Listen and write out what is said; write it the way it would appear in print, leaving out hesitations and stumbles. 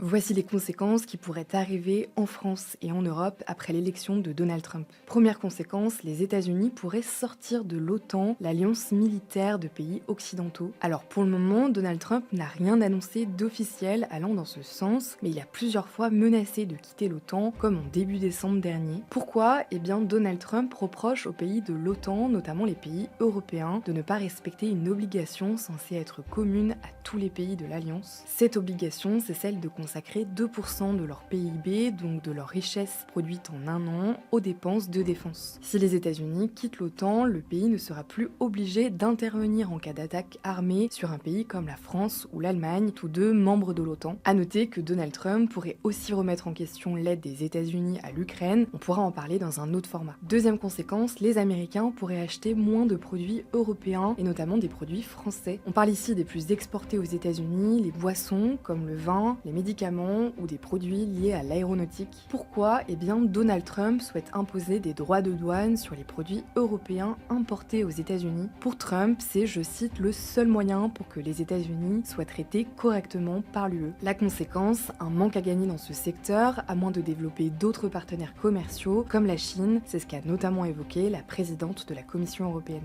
Voici les conséquences qui pourraient arriver en France et en Europe après l'élection de Donald Trump. Première conséquence, les États-Unis pourraient sortir de l'OTAN, l'alliance militaire de pays occidentaux. Alors pour le moment, Donald Trump n'a rien annoncé d'officiel allant dans ce sens, mais il a plusieurs fois menacé de quitter l'OTAN, comme en début décembre dernier. Pourquoi? Eh bien Donald Trump reproche aux pays de l'OTAN, notamment les pays européens, de ne pas respecter une obligation censée être commune à tous les pays de l'Alliance. Cette obligation, c'est celle de consacrer 2% de leur PIB, donc de leur richesse produite en un an, aux dépenses de défense. Si les États-Unis quittent l'OTAN, le pays ne sera plus obligé d'intervenir en cas d'attaque armée sur un pays comme la France ou l'Allemagne, tous deux membres de l'OTAN. A noter que Donald Trump pourrait aussi remettre en question l'aide des États-Unis à l'Ukraine, on pourra en parler dans un autre format. Deuxième conséquence, les Américains pourraient acheter moins de produits européens et notamment des produits français. On parle ici des plus exportés aux États-Unis, les boissons comme le vin, les médicaments ou des produits liés à l'aéronautique. Pourquoi? Eh bien Donald Trump souhaite imposer des droits de douane sur les produits européens importés aux États-Unis. Pour Trump, c'est, je cite, le seul moyen pour que les États-Unis soient traités correctement par l'UE. La conséquence, un manque à gagner dans ce secteur, à moins de développer d'autres partenaires commerciaux comme la Chine, c'est ce qu'a notamment évoqué la présidente de la Commission européenne.